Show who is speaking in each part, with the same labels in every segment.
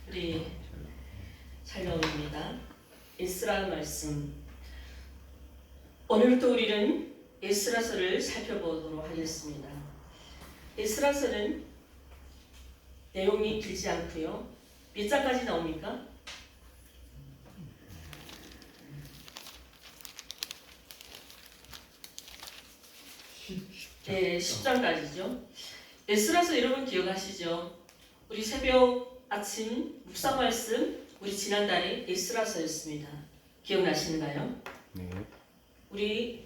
Speaker 1: 우리 샬롬입니다. 에스라 말씀. 오늘부터 우리는 에스라서를 살펴보도록 하겠습니다. 에스라서는 내용이 길지 않고요. 몇 장까지 나옵니까? 네, 10장까지죠. 에스라서 여러분 기억하시죠? 우리 새벽 아침 묵상 말씀 우리 지난달에 에스라서였습니다. 기억나시는가요?
Speaker 2: 네.
Speaker 1: 우리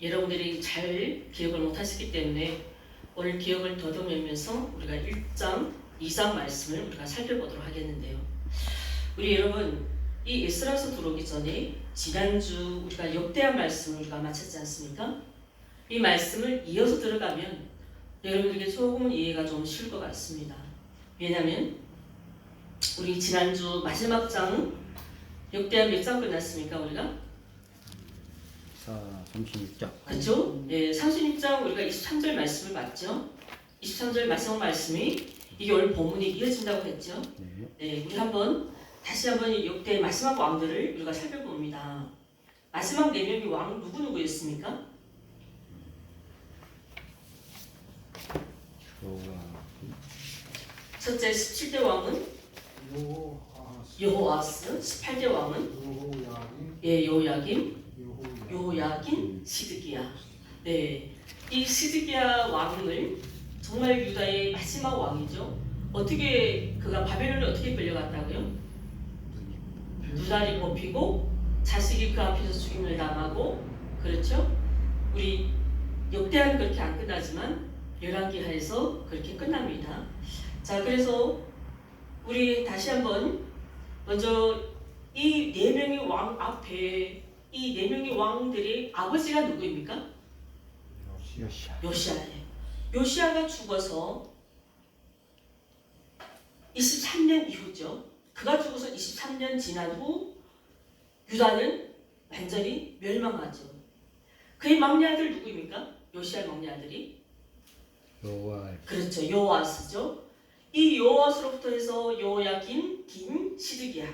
Speaker 1: 여러분들이 잘 기억을 못하시기 때문에 오늘 기억을 더듬으면서 우리가 1장, 2장 말씀을 우리가 살펴보도록 하겠는데요. 우리 여러분 이 에스라서 들어오기 전에 지난주 우리가 역대한 말씀을 우리가 마쳤지 않습니까? 이 말씀을 이어서 들어가면 여러분들에게 조금은 이해가 좀 쉬울 것 같습니다. 왜냐하면 우리 지난주 마지막 장 역대한 몇 장 끝났습니까? 우리가?
Speaker 2: 36장.
Speaker 1: 그렇죠? 예, 36장 우리가 23절 말씀을 봤죠? 23절 마지막 말씀이 이게 오늘 본문에 이어진다고 했죠?
Speaker 2: 네.
Speaker 1: 네, 우리 다시 한번 이 역대의 마지막 왕들을 우리가 살펴봅니다. 마지막 4명의 왕 누구였습니까? 첫째 17대 왕은 여호아스, 18대 왕은 요야김, 시드기야. 네, 이 시드기야 왕을 정말 유다의 마지막 왕이죠. 어떻게 그가 바벨론에 어떻게 끌려갔다고요? 눈알이 뽑히고 자식이 그 앞에서 죽임을 당하고, 그렇죠? 우리 역대하는 그렇게 안 끝나지만 열왕기하에서 그렇게 끝납니다. 자, 그래서 우리 다시 한번 먼저 이 4명의 왕 앞에 이 4명의 왕들의 아버지가 누구입니까? 요시아예요. 요시아가 죽어서 23년 이후죠. 그가 죽어서 23년 지난 후 유다는 완전히 멸망하죠. 그의 막내 아들 누구입니까? 요시아 막내 아들이? 그렇죠. 요아스죠. 이 요아스로부터 해서 요야김, 김, 시드기야.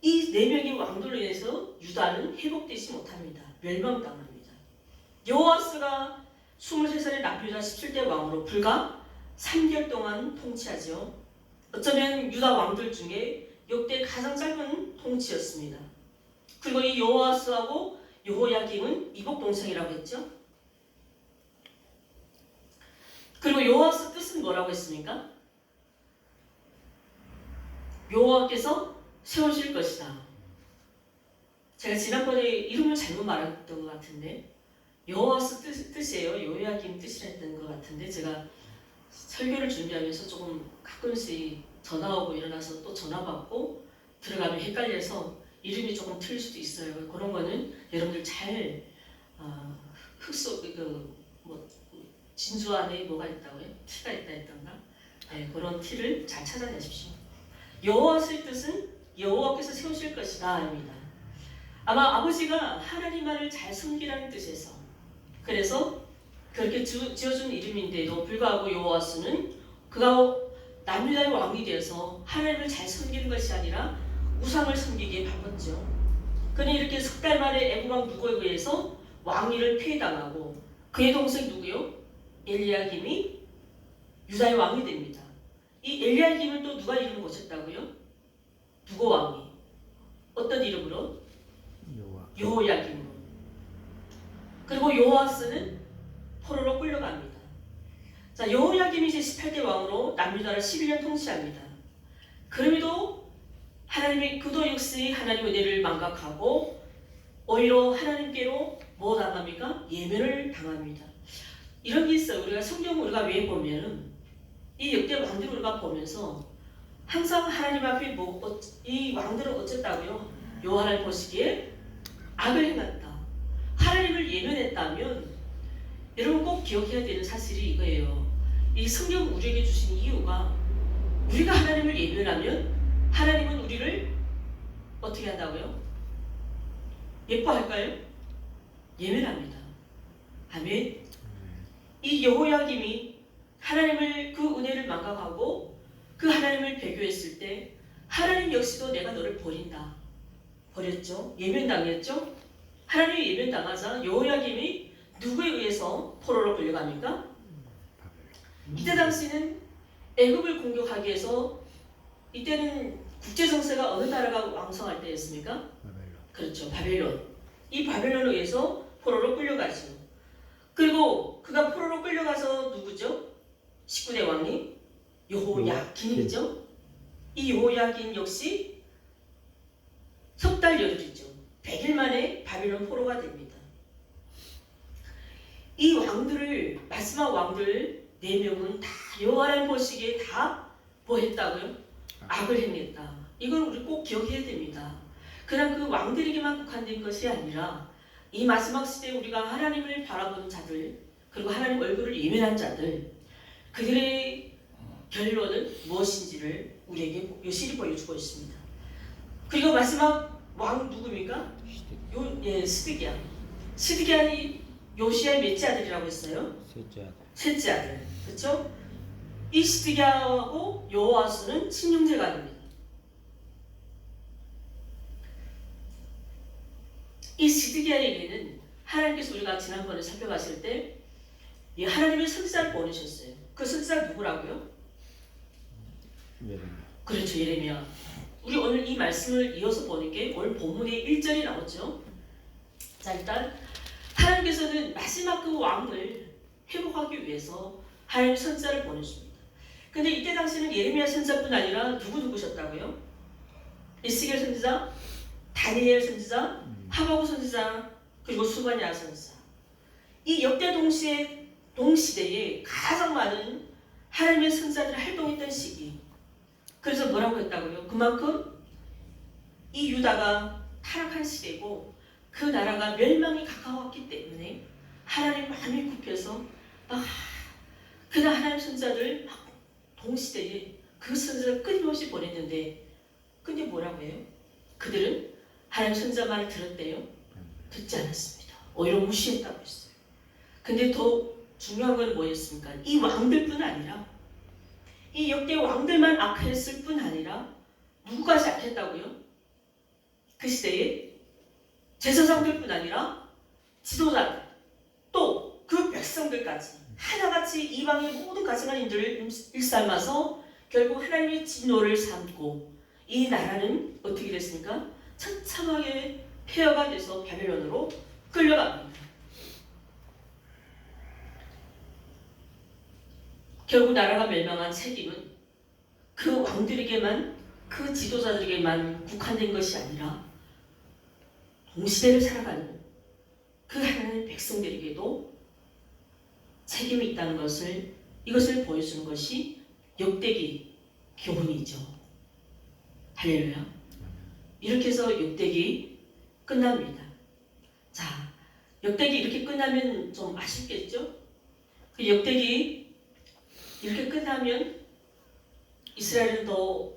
Speaker 1: 이 4명의 왕들로 인해서 유다는 회복되지 못합니다. 멸망당합니다. 요아스가 23살의 남유다 17대 왕으로 불과 3개월 동안 통치하죠. 어쩌면 유다 왕들 중에 역대 가장 짧은 통치였습니다. 그리고 이 요아스하고 여호야김은 이복 동생이라고 했죠. 그리고 여호와스 뜻은 뭐라고 했습니까? 여호와께서 세우실 것이다. 제가 지난번에 이름을 잘못 말했던 것 같은데 여호와스 뜻이에요. 여호야김 뜻이랬던 것 같은데 제가 설교를 준비하면서 조금 가끔씩 전화 오고 일어나서 또 전화 받고 들어가면 헷갈려서 이름이 조금 틀릴 수도 있어요. 그런 거는 여러분들 잘 진주 안에 뭐가 있다고요? 티가 있다 했던가? 네, 그런 티를 잘 찾아내십시오. 여호와의 뜻은 여호와께서 세우실 것이다 입니다. 아마 아버지가 하나님만을 잘 섬기라는 뜻에서 그래서 그렇게 지어준 이름인데도 불구하고 여호와스는 그가 남유다의 왕이 되어서 하나님을 잘 섬기는 것이 아니라 우상을 섬기기에 바빴죠. 그는 이렇게 석 달 만에 애국왕 누구에 의해서 왕위를 폐해당하고 그의 동생 누구요? 엘리야김이 유다의 왕이 됩니다. 이 엘리야김은 또 누가 이름을 고쳤다고요? 누구 왕이? 어떤 이름으로? 여호야김으로. 그리고 요아스는 포로로 끌려갑니다. 자, 여호야김이 이제 18대 왕으로 남유다를 11년 통치합니다. 그럼에도 하나님의 그도 역시 하나님의 은혜를 망각하고 오히려 하나님께로 뭐 당합니까? 예면을 당합니다. 이런 게 있어요. 우리가 성경을 우리가 왜 보면은 이 역대 왕들을 우리가 보면서 항상 하나님 앞에 이 왕들은 어쨌다고요? 요한을 보시기에 악을 행했다. 하나님을 예면했다면 여러분 꼭 기억해야 되는 사실이 이거예요. 이 성경 우리에게 주신 이유가 우리가 하나님을 예면하면 하나님은 우리를 어떻게 한다고요? 예뻐할까요? 예면합니다. 아멘. 이 여호야김이 하나님을 그 은혜를 망각하고 그 하나님을 배교했을 때 하나님 역시도 내가 너를 버린다. 버렸죠. 예면당했죠. 하나님이 예면당하자 여호야김이 누구에 의해서 포로로 끌려갑니까? 이때 당시는 애굽을 공격하기 위해서 이때는 국제 정세가 어느 나라가 왕성할 때였습니까? 그렇죠. 바벨론. 이 바벨론에 의해서 포로로 끌려가죠. 그리고 그가 포로로 끌려가서 누구죠? 19대 왕이 여호야긴이죠. 이 여호야긴 역시 석 달 열흘이죠. 100일 만에 바벨론 포로가 됩니다. 이 왕들을 마지막 왕들 4명은 다 여호와를 보시기에 다 뭐 했다고요? 악을 행했다. 이걸 우리 꼭 기억해야 됩니다. 그냥 그 왕들에게만 국한된 것이 아니라 이 마지막 시대에 우리가 하나님을 바라보는 자들 그리고 하나님 얼굴을 예민한 자들 그들의 결론은 무엇인지를 우리에게 여실히 보여주고 있습니다. 그리고 마지막 왕 누구입니까? 스드기야. 스드기야는 요시아의 몇째 아들이라고 했어요? 셋째 아들. 그렇죠? 이 스드기야하고 여호아스는 친형제간입니다. 이 스드기야에게는 하나님께서 우리가 지난번에 살펴봤을 때 이 하나님의 선지자를 보내셨어요. 그 선지자가 누구라고요? 그렇죠. 예레미야. 우리 오늘 이 말씀을 이어서 보는 게 오늘 본문의 1절이 나오죠. 자, 일단 하나님께서는 마지막 그 왕을 회복하기 위해서 하나님 선지자를 보내십니다. 근데 이때 당시는 예레미야 선지자뿐 아니라 누구셨다고요? 에스겔 선지자, 다니엘 선지자, 하박국 선지자, 그리고 수바냐 선지자. 이 역대 동시대에 가장 많은 하나님의 선지자들이 활동했던 시기. 그래서 뭐라고 했다고요? 그만큼 이 유다가 타락한 시대고 그 나라가 멸망이 가까웠기 때문에 하나님 마음이 굽혀서 그날 하나님 선지자들 동시대에 그 선지자를 끊임없이 보냈는데 근데 뭐라고 해요? 그들은 하나님 선지자 말을 들었대요? 듣지 않았습니다. 오히려 무시했다고 했어요. 근데 더 중요한 건 뭐였습니까? 이 왕들뿐 아니라 이 역대 왕들만 악했을 뿐 아니라 누구까지 악했다고요? 그 시대에 제사장들뿐 아니라 지도자들 또 그 백성들까지 하나같이 이방의 모든 가증한인들을 일삼아서 결국 하나님의 진노를 삼고 이 나라는 어떻게 됐습니까? 처참하게 폐허가 돼서 바벨론으로 끌려갑니다. 결국 나라가 멸망한 책임은 그 왕들에게만 그 지도자들에게만 국한된 것이 아니라 동시대를 살아가는 그 하나님 백성들에게도 책임이 있다는 것을 이것을 보여주는 것이 역대기 교훈이죠. 할렐루야. 이렇게 해서 역대기 끝납니다. 자, 역대기 이렇게 끝나면 좀 아쉽겠죠? 그 역대기 이렇게 끝나면 이스라엘은 더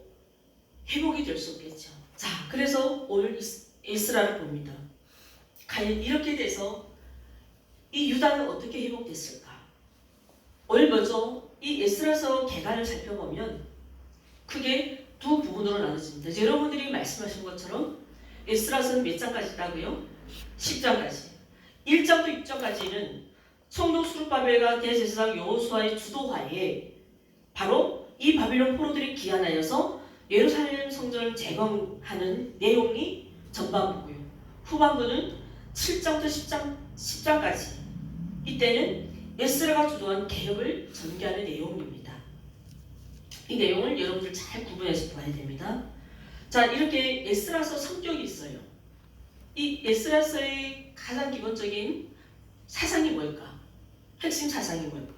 Speaker 1: 회복이 될 수 없겠죠. 자, 그래서 오늘 에스라를 봅니다. 과연 이렇게 돼서 이 유다는 어떻게 회복됐을까? 오늘 먼저 이 에스라서 개간을 살펴보면 크게 두 부분으로 나눠집니다. 여러분들이 말씀하신 것처럼 에스라서는 몇 장까지 있다고요? 10장까지. 1장부터 6장까지는 총독 수르바벨과 대제사장 여호수아의 주도하에 바로 이 바빌론 포로들이 귀환하여서 예루살렘 성전을 재건하는 내용이 전반부고요. 후반부는 7장부터 10장까지. 이때는 에스라가 주도한 개혁을 전개하는 내용입니다. 이 내용을 여러분들 잘 구분해서 봐야 됩니다. 자, 이렇게 에스라서 성격이 있어요. 이 에스라서의 가장 기본적인 사상이 뭘까? 핵심 사상이 뭘까?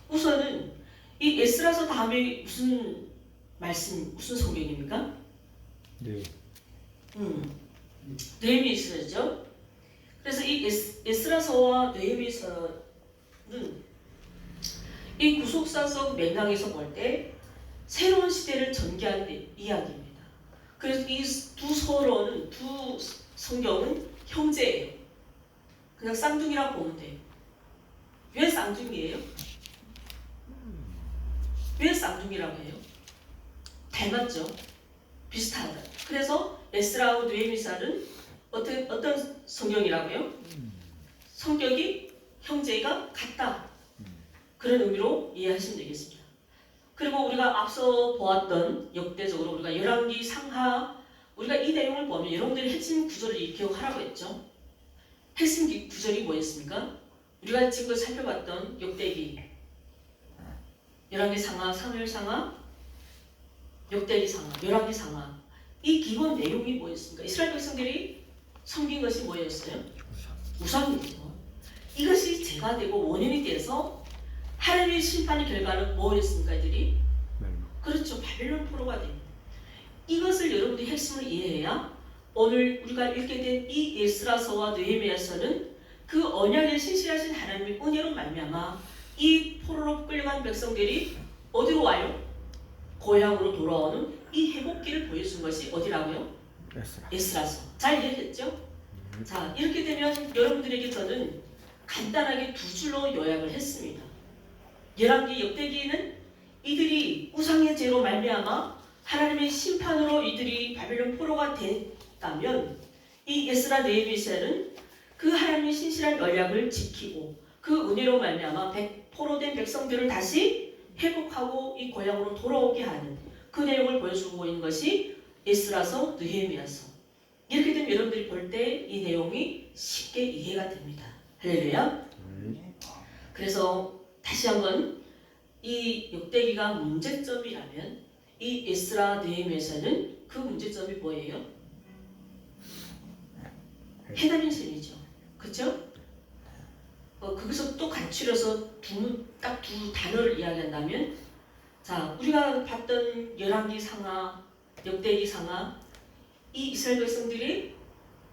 Speaker 1: 우선은 이 에스라서 다음에 무슨 성경입니까?
Speaker 2: 네.
Speaker 1: 느헤미야서죠. 그래서 이 에스라서와 느헤미야서는 이 구속사적 맥락에서 볼 때 새로운 시대를 전개하는 이야기입니다. 그래서 이 두 성경은 형제예요. 그냥 쌍둥이라고 보면 돼요. 왜 쌍둥이예요? 왜 쌍둥이라고 해요? 닮았죠? 비슷하다. 그래서 에스라하고 느헤미야는 어떤 성경이라고요? 성격이 형제가 같다. 그런 의미로 이해하시면 되겠습니다. 그리고 우리가 앞서 보았던 역대적으로 우리가 열왕기 상하 우리가 이 내용을 보면 여러분들이 핵심 구절을 기억하라고 했죠. 핵심 구절이 뭐였습니까? 우리가 지금 살펴봤던 역대기 열왕기 상하, 사무엘 상하, 역대기 상하, 열왕기 상하 이 기본 내용이 뭐였습니까? 이스라엘 백성들이 섬긴 것이 뭐였어요? 우상이죠. 이것이 죄가 되고 원인이 돼서 하나님의 심판의 결과는 뭐였습니까? 이들이? 그렇죠. 바벨론 포로가 됩니다. 이것을 여러분들이 핵심을 이해해야 오늘 우리가 읽게 된 이 에스라서와 느헤미야서는 그 언약에 신실하신 하나님의 은혜로 말미암아 이 포로로 끌려간 백성들이 어디로 와요? 고향으로 돌아오는 이 회복기를 보여준 것이 어디라고요? 에스라서. 잘 이해했죠? 자, 이렇게 되면 여러분들에게 저는 간단하게 두 줄로 요약을 했습니다. 열왕기 역대기는 이들이 우상의 죄로 말미암아 하나님의 심판으로 이들이 바벨론 포로가 됐다면 이 에스라 느헤미야는 그 하나님의 신실한 언약을 지키고 그 은혜로 말미암아 포로된 백성들을 다시 회복하고 이 고향으로 돌아오게 하는 그 내용을 보여주고 있는 것이 에스라서 느헤미야서. 이렇게 되면 여러분들이 볼 때 이 내용이 쉽게 이해가 됩니다. 할렐루야. 그래서 다시 한번 이 역대기가 문제점이라면 이 에스라 느헤미야서는 그 문제점이 뭐예요? 해답인 셈이죠. 그렇죠? 거기서 또 간추려서 딱 두 단어를 이야기한다면 자, 우리가 봤던 열왕기 상하, 역대기 상하 이 이스라엘 백성들이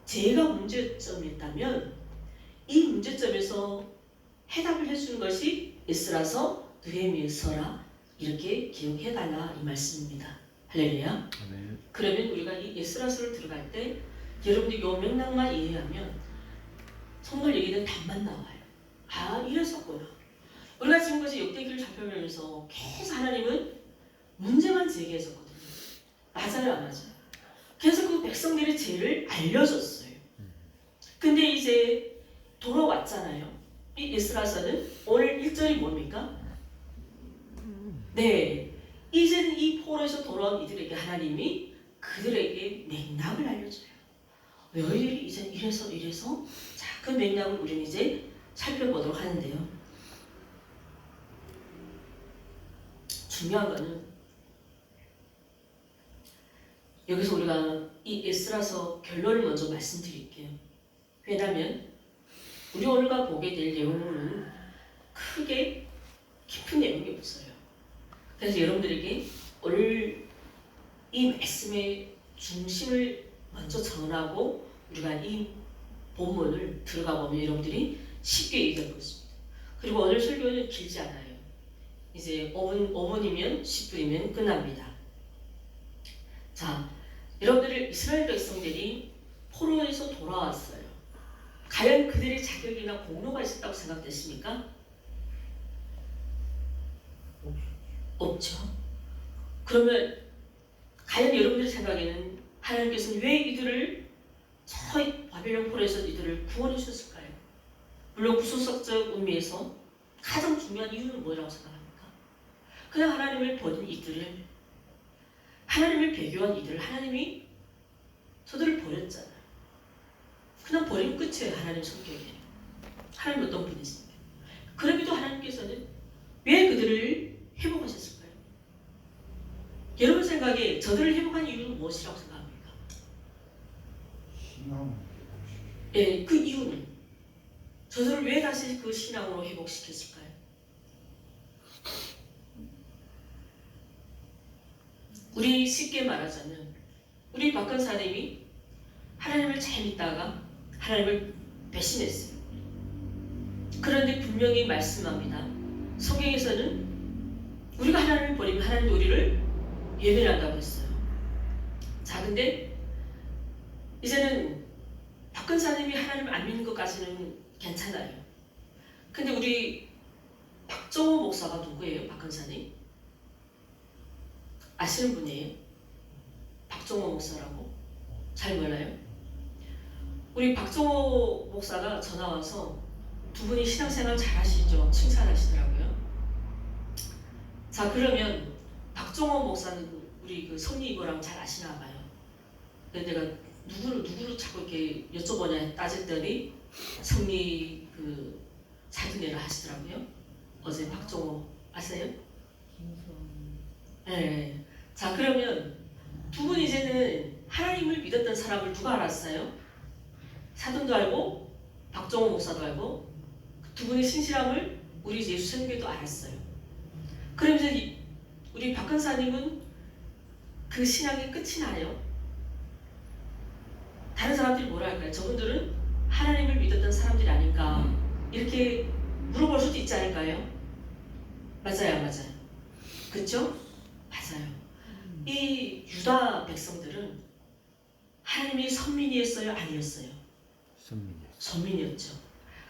Speaker 1: 죄가 문제점이었다면 이 문제점에서 해답을 해주는 것이 에스라서 느헤미야서라 이렇게 기억해달라 이 말씀입니다. 할렐루야. 그러면 우리가 이 에스라서를 들어갈 때 여러분들이 이 맥락만 이해하면 성경 얘기는 답만 나와요. 아, 이랬었구나. 우리가 지금까지 역대기를 살펴보면서 계속 하나님은 문제만 제기했었거든요. 맞아요, 안 맞아요? 그래서 그 백성들의 죄를 알려줬어요. 근데 이제 돌아왔잖아요. 이 에스라서는 오늘 1절이 뭡니까? 네, 이제는 이 포로에서 돌아온 이들에게 하나님이 그들에게 맥락을 알려줘요. 너희들이 이제 이래서 자, 그 맥락을 우리는 이제 살펴보도록 하는데요. 중요한 거는 여기서 우리가 이 에스라서 결론을 먼저 말씀드릴게요. 왜냐하면 우리 오늘과 보게 될 내용은 크게 깊은 내용이 없어요. 그래서 여러분들에게 오늘 이 말씀의 중심을 먼저 전하고 우리가 이 본문을 들어가 보면 여러분들이 쉽게 이해할 것입니다. 그리고 오늘 설교는 길지 않아요. 이제 5분이면 10분이면 끝납니다. 자, 여러분들이 이스라엘 백성들이 포로에서 돌아왔어요. 과연 그들의 자격이나 공로가 있었다고 생각되십니까? 없죠. 그러면 과연 여러분들의 생각에는 하나님께서는 왜 이들을 저 바벨론 포로에서 이들을 구원해 주셨을까요? 물론 구속적 의미에서 가장 중요한 이유는 뭐라고 생각합니까? 그냥 하나님을 버린 이들을, 하나님을 배교한 이들을 하나님이 저들을 버렸잖아요. 그냥 버리면 끝이에요. 하나님 성격에. 하나님 어떤 분이십니까? 그럼에도 하나님께서는 왜 그들을 회복하셨을까요? 여러분 생각에 저들을 회복한 이유는 무엇이라고 생각합니까?
Speaker 2: 신앙.
Speaker 1: 예, 그 이유는 저들을 왜 다시 그 신앙으로 회복시켰을까요? 우리 쉽게 말하자면 우리 박근사님이 하나님을 잘 믿다가 하나님을 배신했어요. 그런데 분명히 말씀합니다. 성경에서는 우리가 하나님을 버리면 하나님도 우리를 예배한다고 했어요. 자, 근데 이제는 박근사님이 하나님을 안 믿는 것까지는 괜찮아요. 근데 우리 박정호 목사가 누구예요? 박근사님? 아시는 분이에요? 박종호 목사라고. 잘 몰라요? 우리 박종호 목사가 전화 와서 두 분이 신앙생활 잘 하시죠? 칭찬하시더라고요. 자, 그러면 박종호 목사는 우리 그 성리 이거랑 잘 아시나 봐요. 근데 내가 누구를 자꾸 이렇게 여쭤보냐 따졌더니 성리 그 사진회를 하시더라고요. 어제 박종호 아세요? 네. 자, 그러면 두 분 이제는 하나님을 믿었던 사람을 누가 알았어요? 사돈도 알고 박종호 목사도 알고 두 분의 신실함을 우리 예수 선교도 알았어요. 그럼 이제 우리 박 권사님은 그 신앙의 끝이 나요. 다른 사람들이 뭐라 할까요? 저분들은 하나님을 믿었던 사람들이 아닌가 이렇게 물어볼 수도 있지 않을까요? 맞아요, 안 맞아요? 그렇죠? 맞아요. 이 유다 백성들은 하나님이 선민이었어요, 아니었어요? 선민이었죠.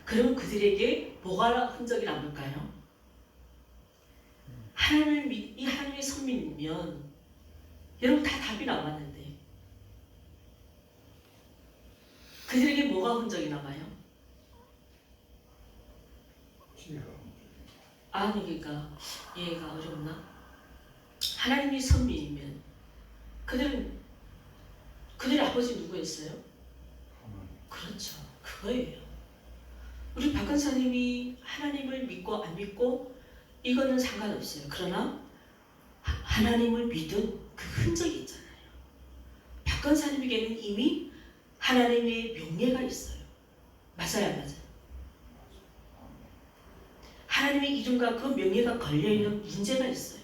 Speaker 1: 그럼 그들에게 뭐가 흔적이 남을까요? 이 하나님의 선민이면 여러분 다 답이 나왔는데 그들에게 뭐가 흔적이 남아요? 아니, 그러니까 이해가 어렵나? 하나님이 선민이면 그들의 아버지 누구였어요? 그렇죠. 그거예요. 우리 박 권사님이 하나님을 믿고 안 믿고 이거는 상관없어요. 그러나 하나님을 믿은 그 흔적이 있잖아요. 박 권사님에게는 이미 하나님의 명예가 있어요. 맞아요, 안 맞아요? 하나님의 이름과 그 명예가 걸려있는 문제가 있어요.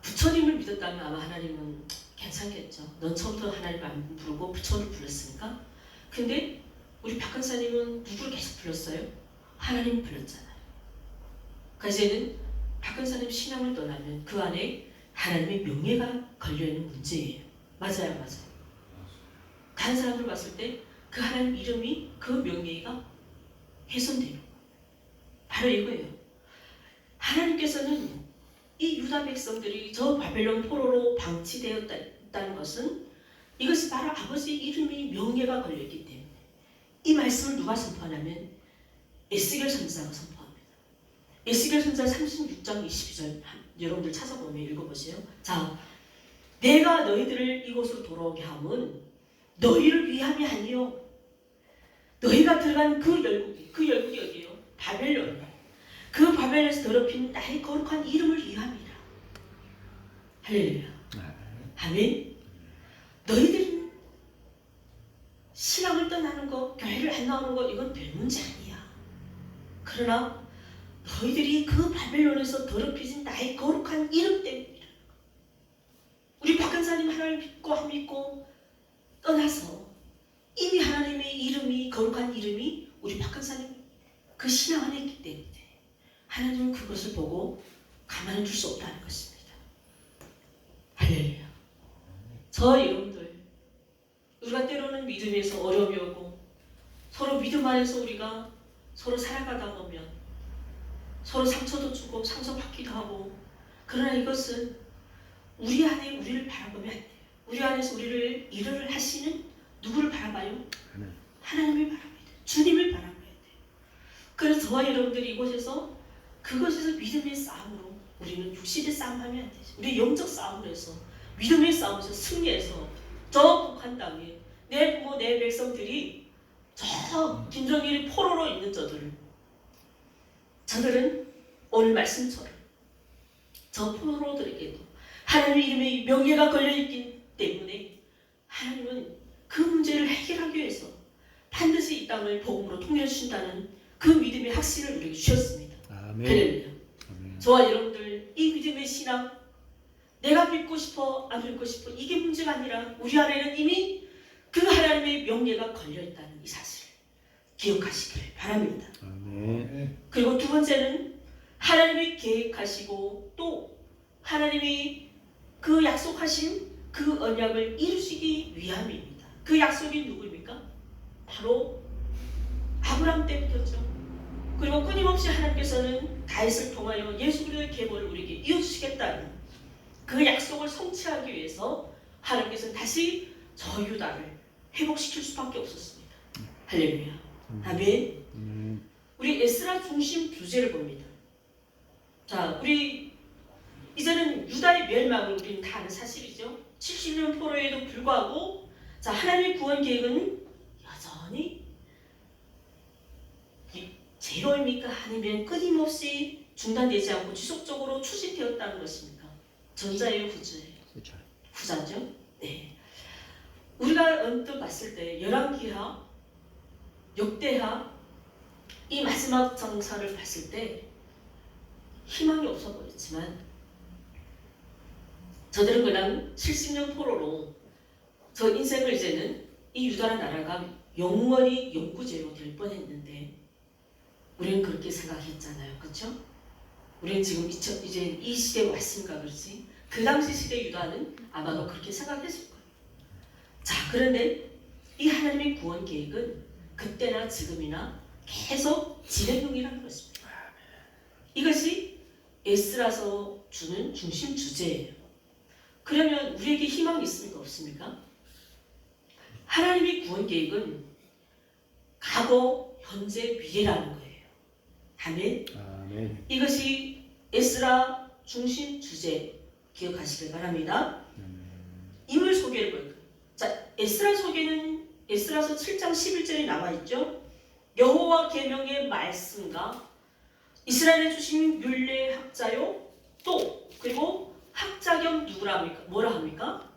Speaker 1: 부처님을 믿었다면 아마 하나님은 괜찮겠죠. 넌 처음부터 하나님을 안 부르고 부처를 불렀으니까. 근데 우리 박 권사님은 누구를 계속 불렀어요? 하나님을 불렀잖아요. 그러니까 이제는 박 권사님 신앙을 떠나면 그 안에 하나님의 명예가 걸려있는 문제예요. 맞아요, 맞아요. 다른 사람들 봤을 때 그 하나님 이름이 그 명예가 훼손되는 거예요. 바로 이거예요. 하나님께서는 이 유다 백성들이 저 바벨론 포로로 방치되었다는 것은 이것이 바로 아버지 이름이 명예가 걸려있기 때문에 이 말씀을 누가 선포하냐면 에스겔 선지자가 선포합니다. 에스겔 선지자 36장 22절 여러분들 찾아보면 읽어보세요. 자, 내가 너희들을 이곳으로 돌아오게 함은 너희를 위함이 아니요 너희가 들어간 그 열국이 어디예요? 바벨론이에요. 그 바벨론에서 더럽힌 나의 거룩한 이름을 위함이라. 할렐루야. 아멘. 너희들은 신앙을 떠나는 거, 교회를 안 나오는 거 이건 별 문제 아니야. 그러나 너희들이 그 바벨론에서 더럽혀진 나의 거룩한 이름 때문이라. 우리 박 권사님 하나님을 믿고 안 믿고 떠나서 이미 하나님의 이름이 거룩한 이름이 우리 박 권사님 그 신앙 안에 있기 때문에 하나님은 그것을 보고 가만히 둘 수 없다는 것입니다. 할렐루야. 저 여러분들 우리가 때로는 믿음에서 어려움이 오고 서로 믿음 안에서 우리가 서로 살아가다 보면 서로 상처도 주고 상처받기도 하고 그러나 이것은 우리 안에 우리를 바라보면 안 돼요. 우리 안에서 우리를 일을 하시는 누구를 바라봐요? 하나님을 바라봐야 돼요. 주님을 바라봐야 돼요. 그래서 저와 여러분들이 이곳에서 그것에서 믿음의 싸움으로 우리는 육신의 싸움하면 안 되죠. 우리 영적 싸움을 해서 믿음의 싸움에서 승리해서 저 북한 땅에 내 부모 내 백성들이 저 김정일이 포로로 있는 저들은 오늘 말씀처럼 저 포로들에게도 하나님의 이름의 명예가 걸려있기 때문에 하나님은 그 문제를 해결하기 위해서 반드시 이 땅을 복음으로 통일해주신다는 그 믿음의 확신을 우리에게 주셨습니다. 아멘. 저와 여러분들 이 믿음의 신앙 내가 믿고 싶어 안 믿고 싶어 이게 문제가 아니라 우리 안에는 이미 그 하나님의 명예가 걸려있다는 이 사실을 기억하시기를 바랍니다. 아멘. 그리고 두 번째는 하나님이 계획하시고 또 하나님이 그 약속하신 그 언약을 이루시기 위함입니다. 그 약속이 누구입니까? 바로 아브라함 때부터죠. 그리고 끊임없이 하나님께서는 다윗을 통하여 예수 그리스도의 계보를 우리에게 이어주시겠다는 그 약속을 성취하기 위해서 하나님께서는 다시 저 유다를 회복시킬 수밖에 없었습니다. 할렐루야. 아멘. 우리 에스라 중심 주제를 봅니다. 자, 우리 이제는 유다의 멸망을 우리는 다 아는 사실이죠. 70년 포로에도 불구하고 자, 하나님의 구원 계획은 여전히 제로입니까? 아니면 끊임없이 중단되지 않고 지속적으로 추진되었다는 것입니까? 전자예요, 후자예요? 후자죠. 네. 우리가 언뜻 봤을 때 열왕기하, 역대하 이 마지막 정사를 봤을 때 희망이 없어 보였지만 저들은 그냥 70년 포로로 저 인생을 이제는 이 유다라는 나라가 영원히 영구제로 될 뻔했는데 우리는 그렇게 생각했잖아요. 그렇죠? 우리는 지금 이제 이 시대에 왔으니까 그렇지 그 당시 시대 유다는 아마도 그렇게 생각했을 거예요. 자, 그런데 이 하나님의 구원 계획은 그때나 지금이나 계속 진행 중이라는 것입니다. 이것이 에스라서 주는 중심 주제예요. 그러면 우리에게 희망이 있습니까? 없습니까? 하나님의 구원 계획은 과거, 현재, 미래라는 거예요. 아멘. 아멘. 이것이 에스라 중심 주제 기억하시길 바랍니다. 인물 소개를 볼까요? 자, 에스라 소개는 에스라서 7장 11절에 나와 있죠. 여호와 계명의 말씀과 이스라엘에 주신 율례 학자요 또 그리고 학자 겸 누구라 합니까? 뭐라 합니까?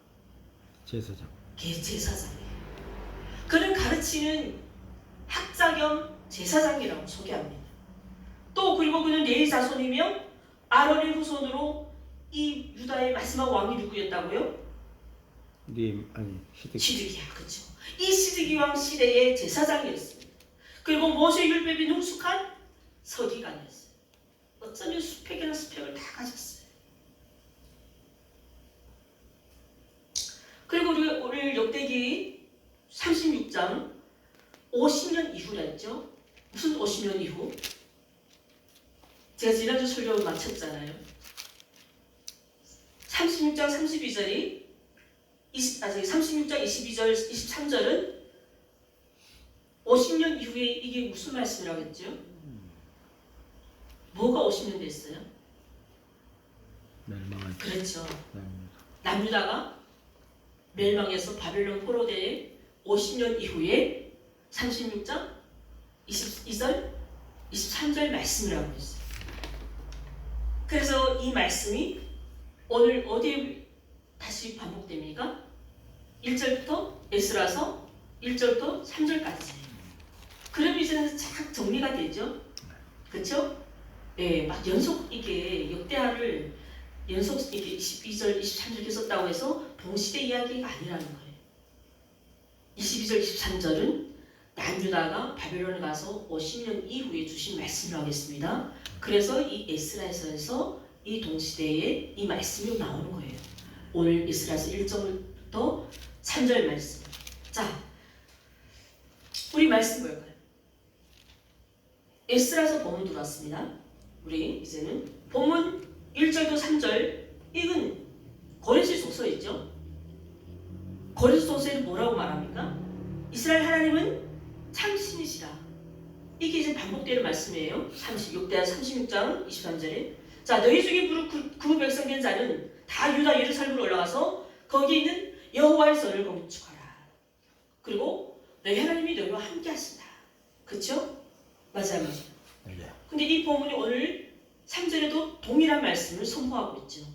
Speaker 2: 제사장.
Speaker 1: 제사장이에요. 그는 가르치는 학자 겸 제사장이라고 소개합니다. 또 그리고 그는 레위 자손이며 아론의 후손으로 이 유다의 마지막 왕이 누구였다고요? 시드기야, 그렇죠. 이 시드기 왕 시대의 제사장이었습니다. 그리고 모세 율법이 능숙한 서기관이었어요. 어쩌면 수펙이나 스펙을 다 가졌어요. 그리고 우리 역대기 36장 50년 이후라 했죠. 무슨 50년 이후? 제가 지난주 설교 마쳤잖아요. 36장 32절이 36장 22절 23절은 50년 이후에 이게 무슨 말씀이라고 했죠? 뭐가 50년 됐어요?
Speaker 2: 멸망할 때.
Speaker 1: 그렇죠. 남유다가 멸망해서 바벨론 포로대에 50년 이후에 36장 22절 23절 말씀이라고 했어요. 그래서 이 말씀이 오늘 어디에 다시 반복됩니까? 1절부터 에스라서 1절부터 3절까지. 그럼 이제는 쫙 정리가 되죠. 그렇죠? 예, 막 연속 이게 역대하를 연속 이게 22절, 23절 썼다고 해서 동시대 이야기가 아니라는 거예요. 22절, 23절은 남유다가 바벨론에 가서 50년 이후에 주신 말씀을 하겠습니다. 그래서 이 에스라에서 이 동시대에 이 말씀이 나오는 거예요. 오늘 에스라에서 1절부터 3절 말씀. 자, 우리 말씀 볼까요? 에스라에서 본문 들어왔습니다. 우리 이제는 본문 1절도 3절 이건 고린도후서 있죠. 고린도후서에 뭐라고 말합니까? 이스라엘 하나님은 참신이시라. 이게 이제 반복되는 말씀이에요. 6대 36장 23절에 자, 너희 중에 그 백성 된 자는 다 유다 예루살렘으로 올라가서 거기 있는 여호와의 전을 건축하라. 그리고 너희 하나님이 너희와 함께 하신다. 그렇죠? 맞아요. 근데 이 본문이 오늘 3절에도 동일한 말씀을 선포하고 있죠.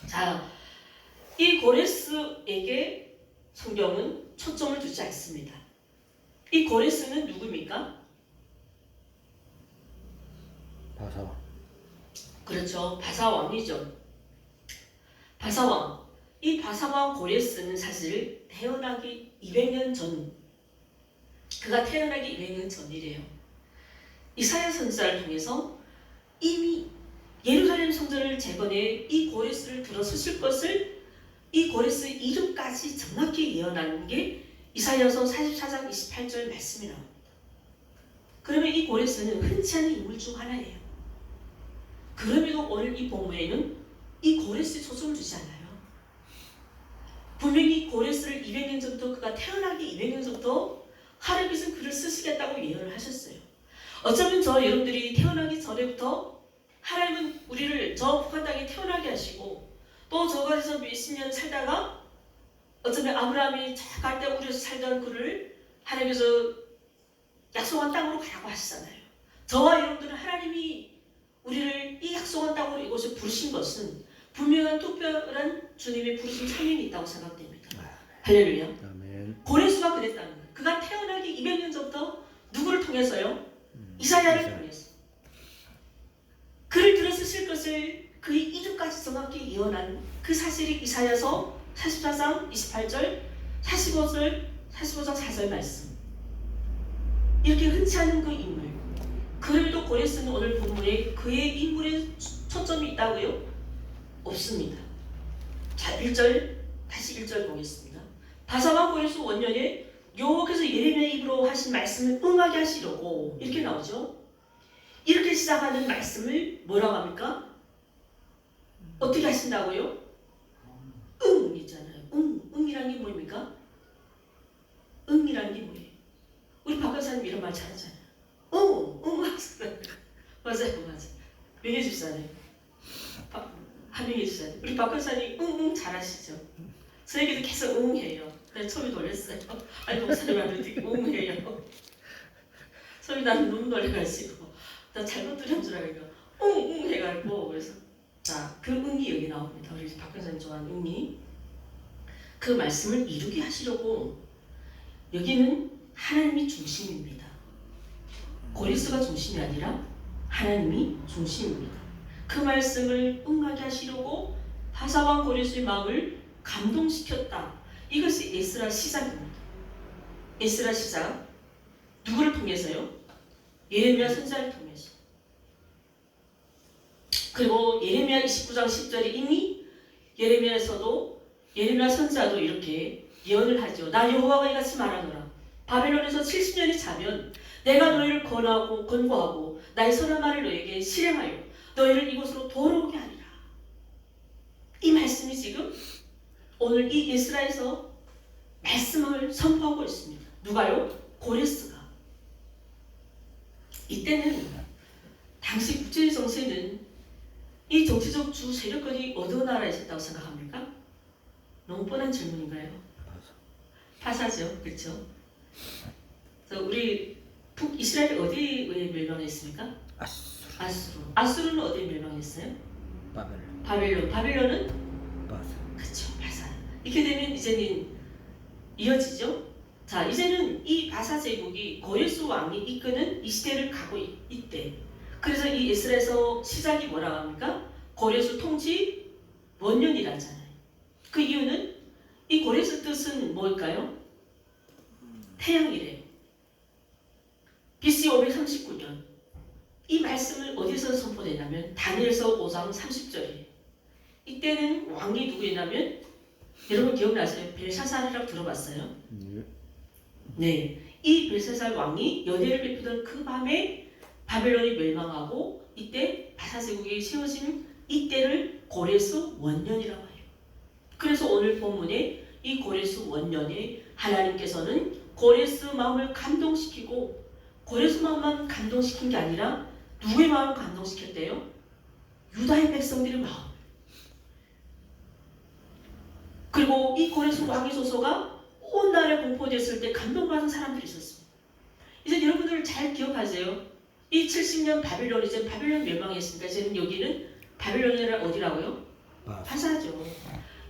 Speaker 1: 자, 이 고레스에게 성경은 초점을 두지 않습니다. 이 고레스는 누구입니까?
Speaker 2: 바사왕.
Speaker 1: 그렇죠. 바사왕이죠. 바사왕. 이 바사왕 고레스는 사실 태어나기 200년 전, 그가 태어나기 200년 전이래요. 이사야 선지자를 통해서 이미 예루살렘 성전을 재건해 이 고레스를 들어서실 것을 이 고레스 이름까지 정확히 예언하는 게 이사야서 44장 28절 말씀이 나옵니다. 그러면 이 고레스는 흔치 않은 인물 중 하나예요. 그럼에도 오늘 이 본문에는 이 고레스에 초점을 두지 않아요. 분명히 고레스를 200년 전부터 그가 태어나기 200년 전부터 하나님께서는 그를 쓰시겠다고 예언을 하셨어요. 어쩌면 저 여러분들이 태어나기 전에부터 하나님은 우리를 저 북한 땅에 태어나게 하시고 또 저곳에서 몇십 년 살다가 어쩌면 아브라함이 저 갈대 우리에서 살던 그를 하나님께서 약속한 땅으로 가라고 하시잖아요. 저와 여러분들은 하나님이 우리를 이 약속한 땅으로 이곳에 부르신 것은 분명한 특별한 주님의 부르심 사명이 있다고 생각됩니다. 할렐루야.
Speaker 2: 아멘.
Speaker 1: 고레스가 그랬다는 거예요. 그가 태어나기 200년 전부터 누구를 통해서요? 이사야를 통해서. 그를 들어 쓰실 것을 그의 이름까지 정확히 예언한 그 사실이 이사야서 44장 28절, 45장 4절 말씀. 이렇게 흔치 않은 그 인물. 그럼에도 고레스는 오늘 본문에 그의 인물에 초점이 있다고요? 없습니다. 자, 1절, 다시 1절 보겠습니다. 바사와 고레스 원년에 여호와께서 예레미야 입으로 하신 말씀을 응하게 하시려고 이렇게 나오죠. 이렇게 시작하는 말씀을 뭐라고 합니까? 어떻게 하신다고요? 응 있잖아요. 응이라는 게 뭐입니까? 응이라는 게 뭐예요? 우리 박 권사님 이런 말 잘하잖아요. 응 하잖아요. 맞아요. 명예집사님. 한명예집사님. 우리 박 권사님 응 잘하시죠? 저에게도 계속 응해요. 내가 처음에 놀랐어요. 아니 목사님 아들이 응해요. 처음에 나는 너무 놀래가지고 나 잘못 들은 줄 알고 응 해가지고 그래서 자, 그 응이 여기 나옵니다. 우리 박 권사님 좋아하는 응이 그 말씀을 이루게 하시려고 여기는 하나님이 중심입니다. 고레스가 중심이 아니라 하나님이 중심입니다. 그 말씀을 응하게 하시려고 바사왕 고레스의 마음을 감동시켰다. 이것이 에스라 시작입니다. 에스라 시작. 누구를 통해서요? 예레미야 선지자를 통해서. 그리고 예레미야 29장 10절에 이미 예레미야에서도 예레미야 선지자도 이렇게 예언을 하죠. 나 여호와가 이같이 말하노라. 바벨론에서 70년이 차면 내가 너희를 권고하고 나의 선한 말을 너희에게 실행하여 너희를 이곳으로 돌아오게 하리라. 이 말씀이 지금 오늘 이 에스라에서 말씀을 선포하고 있습니다. 누가요? 고레스가. 이때는 당시 국제 정세는 이 정치적 주 세력권이 어느 나라에 있었다고 생각합니까? 너무 뻔한 질문인가요? 파사죠, 그렇죠? 우리 북이스라엘이 어디에 멸망했습니까? 아수르는 어디에 멸망했어요? 바벨론은 그렇죠, 바사. 이렇게 되면 이제는 이어지죠. 자, 이제는 이 바사 제국이 고레스 왕이 이끄는 이 시대를 가고 있대. 그래서 이 에스라에서 시작이 뭐라고 합니까? 고레스 통치 원년이라잖아요. 그 이유는 이 고레스 뜻은 뭘까요? 태양이래요. BC 539년. 이 말씀을 어디서 선포되냐면 다니엘서 5장 30절이에요. 이때는 왕이 누구였냐면 여러분 기억나세요? 벨사살이라고 들어봤어요? 네. 이 벨사살 왕이 연회를 베푸던 그 밤에 바벨론이 멸망하고 이때 바사 제국이 세워진 이때를 고레스 원년이라고 해요. 그래서 오늘 본문에 이 고레스 원년에 하나님께서는 고레스 마음을 감동시키고 고레스 마음만 감동시킨 게 아니라 누구의 마음을 감동시켰대요? 유다의 백성들의 마음. 그리고 이 고레스 왕의 소서가 온 나라에 공포됐을 때 감동받은 사람들이 있었습니다. 이제 여러분들 잘 기억하세요. 이 70년 바벨론, 이제 바벨론 멸망했으니까 이제는 여기는 바벨론이라 어디라고요? 바사죠.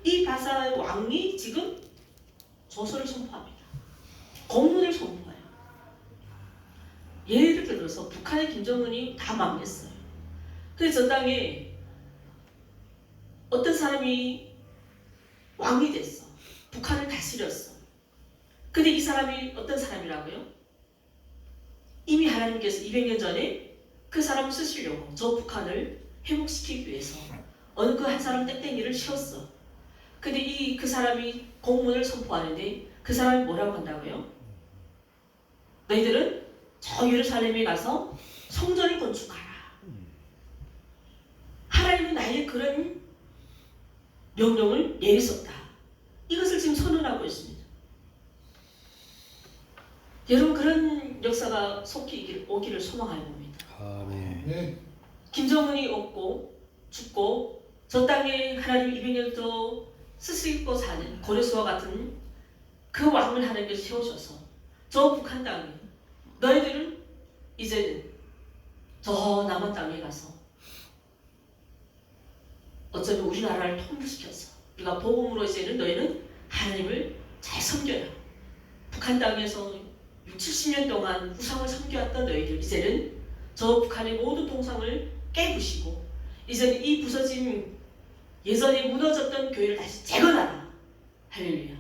Speaker 1: 이 바사 왕이 지금 조서를 선포합니다. 공문을 선포해요. 예를 들어서 북한의 김정은이 다 망했어요. 그래서 저 땅에 어떤 사람이 왕이 됐어. 북한을 다스렸어. 근데 이 사람이 어떤 사람이라고요? 이미 하나님께서 200년 전에 그 사람을 쓰시려고 저 북한을 회복시키기 위해서 어느 그 한 사람 땡땡이를 씌웠어. 근데 그 사람이 공문을 선포하는데 그 사람이 뭐라고 한다고요? 너희들은 저 예루살렘에 가서 성전을 건축하라. 하나님은 나에게 그런 명령을 내리셨다. 이것을 지금 선언하고 있습니다. 여러분 그런 역사가 속히 오기를 소망하여 봅니다.
Speaker 2: 아멘.
Speaker 1: 김정은이 없고 죽고 저 땅에 하나님 200년 더 스스있고 사는 고레스와 같은 그 왕을 하나님께서 세우셔서 저 북한 땅에 너희들은 이제는 저 남한 땅에 가서 어쩌면 우리나라를 통일시켜서 우리가 복음으로 이제는 너희는 하나님을 잘 섬겨라. 북한 땅에서 6, 70년 동안 우상을 섬겨왔던 너희들 이제는 저 북한의 모든 동상을 깨부시고 이제는 이 부서진 예전에 무너졌던 교회를 다시 재건하라. 할렐루야.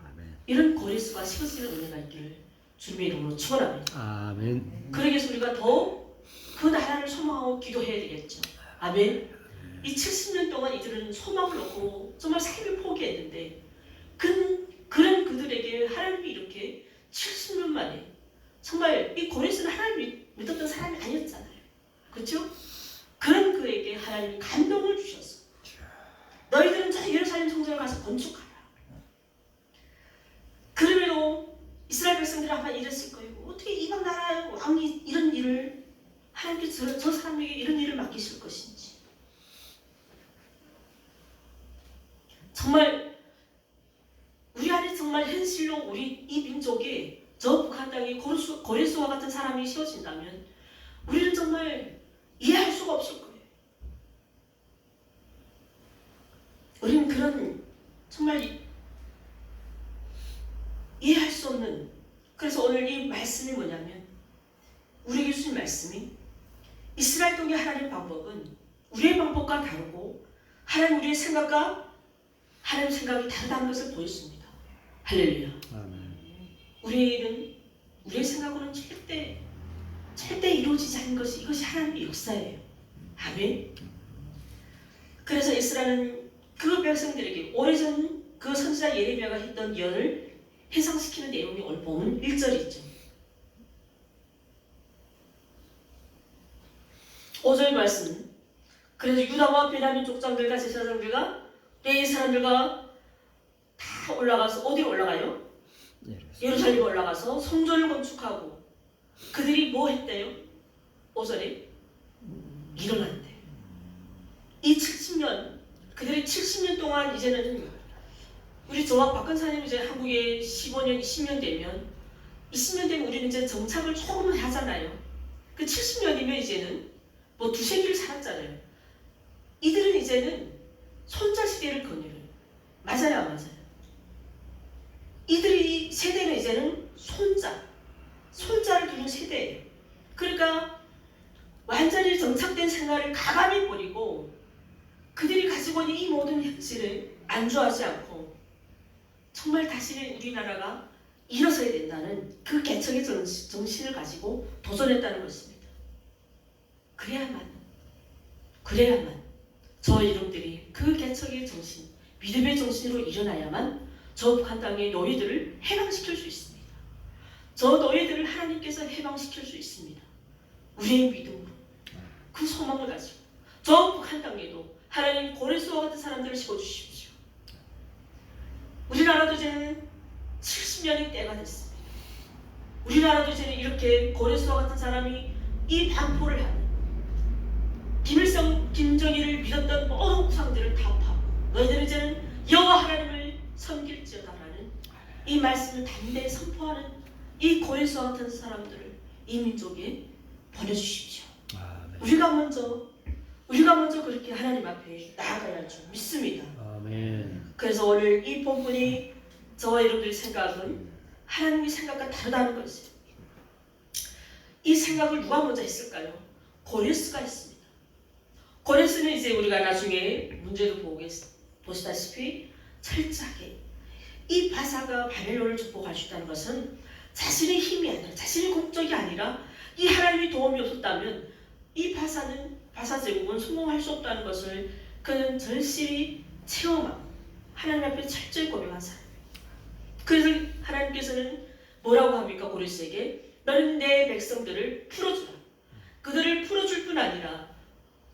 Speaker 2: 아멘.
Speaker 1: 이런 고레스가 시어지는 은혜가 있기를 주님의 이름으로 축원합니다.
Speaker 2: 아멘.
Speaker 1: 그러기 위해서 우리가 더 그 나라를 소망하고 기도해야 되겠죠. 아멘. 이 70년 동안 이들은 소망을 놓고 정말 삶을 포기했는데 그런 그들에게 하나님이 이렇게 70년 만에 정말 이 고레스는 하나님을 믿었던 사람이 아니었잖아요. 그렇죠? 그런 그에게 하나님이 감동을 주셨어. 너희들은 저 예루살렘 성전을 가서 건축하라. 그럼에도 이스라엘 백성들은 아마 이랬을 거예요. 어떻게 이방 나라의 왕이 이런 일을 하나님께서 저 사람에게 이런 일을 맡기실 것인지. 정말 우리 안에 정말 현실로 우리 이 민족이 저 북한 땅에 고레스와 같은 사람이 세워진다면 우리는 정말 이해할 수가 없을 거예요. 우리는 그런 정말 이해할 수 없는, 그래서 오늘 이 말씀이 뭐냐면 우리에게 주신 말씀이 이스라엘 동의 하나님 방법은 우리의 방법과 다르고 하나님 우리의 생각과 하나님 생각이 다르다는 것을 보였습니다. 할렐루야.
Speaker 2: 아멘.
Speaker 1: 우리는 우리의 생각으로는 절대 이루어지지 않는 것이 이것이 하나님의 역사예요. 아멘. 그래서 이스라엘은 그 백성들에게 오래전 그 선지자 예레미야가 했던 예언을 해상시키는 내용이 오늘 보면 1절이 있죠. 5절 말씀. 그래서 유다와 베냐민 족장들과 제사장들과 레위 사람들과 다 올라가서 어디로 올라가요? 예루살렘에 올라가서 성전을 건축하고 그들이 뭐 했대요? 5절에 일어났대. 이 70년 그들이 70년 동안 이제는 우리 저와 박근사님 이제 한국에 15년, 20년 되면 20년 되면 우리는 이제 정착을 조금은 하잖아요. 그 70년이면 이제는 뭐 두세 끼를 살았잖아요. 이들은 이제는 손자 시대를 거느려요. 맞아요, 안 맞아요? 이들이 세대는 이제는 손자를 두는 세대예요. 그러니까 완전히 정착된 생활을 가감히 버리고 그들이 가지고 있는 이 모든 현실을 안주하지 않고 정말 다시는 우리나라가 일어서야 된다는 그 개척의 정신을 가지고 도전했다는 것입니다. 그래야만 저 이름들이 그 개척의 정신, 믿음의 정신으로 일어나야만 저 북한 땅의 노예들을 해방시킬 수 있습니다. 저 노예들을 하나님께서 해방시킬 수 있습니다. 우리의 믿음으로 그 소망을 가지고 저 북한 땅에도 하나님 고레스와 같은 사람들을 세워주십시오. 우리나라도 이제는 70년의 때가 됐습니다. 우리나라도 이제는 이렇게 고레스와 같은 사람이 이 반포를 하는 김일성, 김정일을 믿었던 모든 우상들을 다 파고 너희들은 이제는 여호와 하나님을 섬길지어다라는 이 말씀을 담대히 선포하는 이 고레스와 같은 사람들을 이 민족에 보내주십시오. 우리가 먼저 그렇게 하나님 앞에 나아가야 할 줄 믿습니다.
Speaker 2: 아멘.
Speaker 1: 그래서 오늘 이 본문이 저와 여러분들의 생각은 하나님의 생각과 다르다는 것이에요. 이 생각을 누가 먼저 했을까요? 고레스가 했습니다. 고레스는 이제 우리가 나중에 문제도 보시다시피 철저하게 이 바사가 바벨론을 축복할 수 있다는 것은 자신의 힘이 아니라 자신의 공적이 아니라 이 하나님의 도움이 없었다면 이 바사 제국은 성공할 수 없다는 것을 그는 절실히 체험하고 하나님 앞에 철저히 고백한 사람입니다. 그래서 하나님께서는 뭐라고 합니까? 고레스에게 너는 내 백성들을 풀어주라. 그들을 풀어줄 뿐 아니라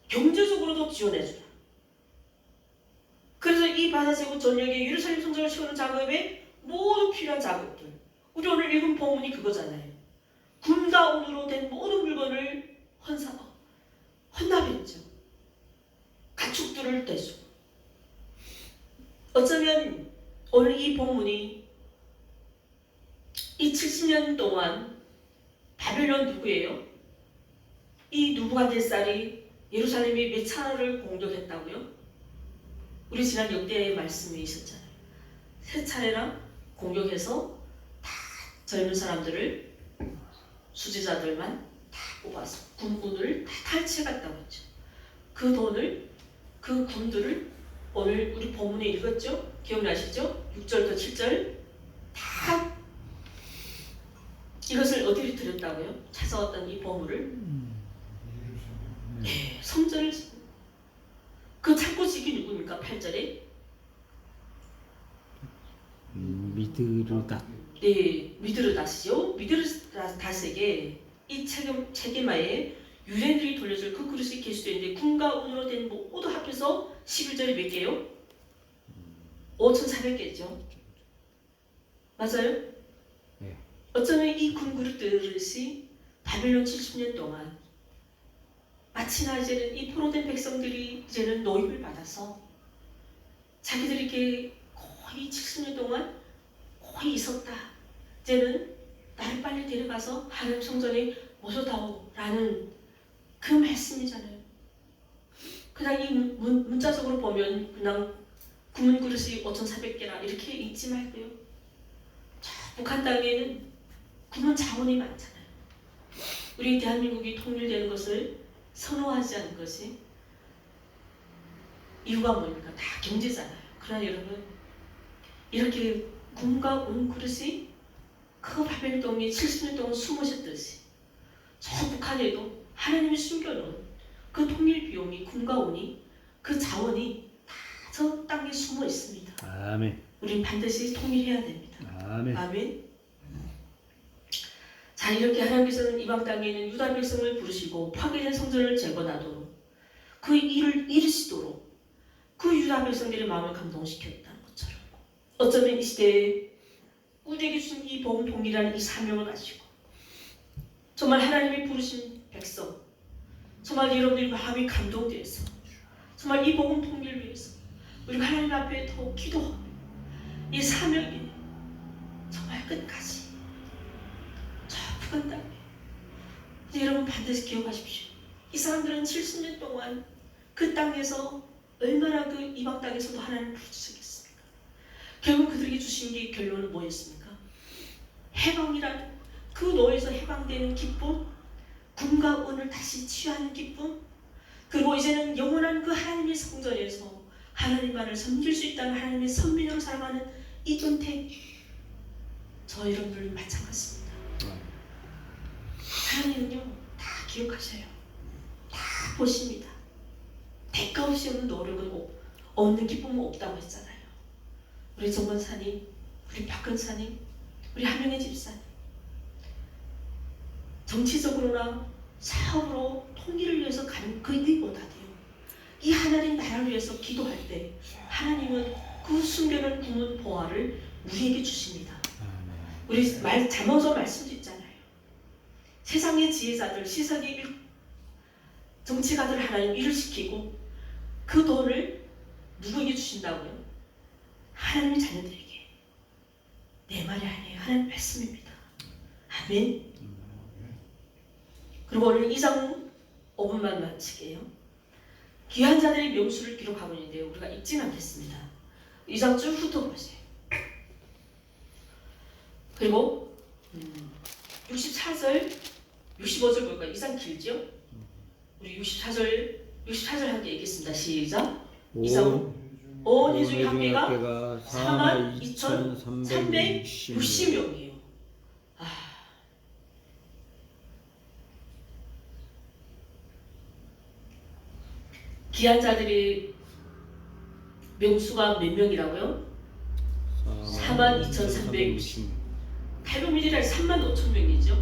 Speaker 1: 경제적으로도 지원해주라. 이 바다제국 전역에 예루살렘 성전을 세우는 작업에 모두 필요한 작업들. 우리 오늘 읽은 본문이 그거잖아요. 금과 은으로 된 모든 물건을 헌납했죠. 가축들을 떼주고. 어쩌면 오늘 이 본문이 이 70년 동안 바벨론 누구예요? 이 누부갓네살이 예루살렘이 몇 차례를 공격했다고요? 우리 지난 역대의 말씀이 있었잖아요. 3차례나 공격해서 다 젊은 사람들을 수지자들만 다 뽑아서 군군을 다 탈취해갔다고 했죠. 그 돈을 그 군들을 오늘 우리 본문에 읽었죠? 기억나시죠? 6절부터 7절 다 이것을 어디로 드렸다고요? 찾아왔던 이 보물을 네, 성전을 그 찾고 지기 누구입니까? 8절에
Speaker 2: 미드르다.
Speaker 1: 네, 미드르다시죠. 미드르다스에게 이 책임하에 유대인들이 돌려줄 그 그릇이 계시되는데 금과 은으로 된 모두 합해서 11절에 몇 개요? 5,400개죠. 맞아요?
Speaker 2: 네.
Speaker 1: 어쩌면 이 금그릇들이 바벨론 70년 동안 마치나 이제는 이 포로된 백성들이 이제는 노임을 받아서 자기들이 이렇게 거의 70년 동안 거의 있었다. 이제는 나를 빨리 데려가서 하나님 성전에 모셔다오라는 그 말씀이잖아요. 그냥 이 문자적으로 보면 그냥 금은 그릇이 5,400개라 이렇게 읽지 말고요. 저 북한 땅에는 금은 자원이 많잖아요. 우리 대한민국이 통일되는 것을 선호하지 않는 것이 이유가 뭡니까? 다 경제잖아요. 그러나 여러분 이렇게 금과 은 그릇이 그 바벨 동에 70년 동안 숨으셨듯이 저 북한에도 하나님이 숨겨놓은 그 통일 비용이 금과 은이 그 자원이 다 저 땅에 숨어 있습니다.
Speaker 2: 아멘.
Speaker 1: 우린 반드시 통일해야 됩니다.
Speaker 2: 아멘.
Speaker 1: 아멘. 자, 이렇게 하나님께서는 이방 땅에 있는 유다 백성을 부르시고 파괴된 성전을 재건하도록 그 일을 이루시도록 그 유다 백성들의 마음을 감동시켰다는 것처럼 어쩌면 이 시대에 우리에게 주신 이 복음 통일이라는 이 사명을 가지고 정말 하나님이 부르신 백성, 정말 여러분들이 마음이 감동되어서 정말 이 복음 통일을 위해서 우리가 하나님 앞에 더 기도하며 이 사명이 정말 끝까지 저 북한 땅에 여러분 반드시 기억하십시오. 이 사람들은 70년 동안 그 땅에서 얼마나 그 이방 땅에서도 하나님을 부르시겠습니까? 결국 그들에게 주신 게 결론은 뭐였습니까? 해방이란 그 노예에서 해방되는 기쁨, 금과 은을 다시 취하는 기쁨, 그리고 이제는 영원한 그 하나님의 성전에서 하나님만을 섬길 수 있다는 하나님의 선민으로 살아가는 이 은택, 저 여러분들 마찬가지입니다. 하나님은요 다 기억하셔요. 다 보십니다. 대가 없이 없는 노력은 없는 기쁨은 없다고 했잖아요. 우리 정건사님, 우리 박근사님, 우리 한명의 집사님, 정치적으로나 사업으로 통일을 위해서 가는 그 일보다도요 이 하나님 나라를 위해서 기도할 때 하나님은 그 숨겨놓은 구문 보화를 우리에게 주십니다. 우리 잠언서 말씀도 있잖아요. 세상의 지혜자들, 세상의 정치가들 하나님 일을 시키고 그 돈을 누구에게 주신다고요? 하나님의 자녀들에게. 내 말이 아니에요. 하나님 말씀입니다. 아멘. 그리고 오늘 2장 5분만 마칠게요. 귀한 자들의 명수를 기록하고 있는데요. 우리가 읽지는 않겠습니다. 2장 쭉 훑어보세요. 그리고 64절, 65절 볼까요? 2장 길죠? 우리 64절 함께 읽겠습니다. 시작. 2장 온 회중의 합계가 42,360명이에요. 귀한 자들이 명수가 몇 명이라고요? 42,360. 800ml라 35,000명이죠.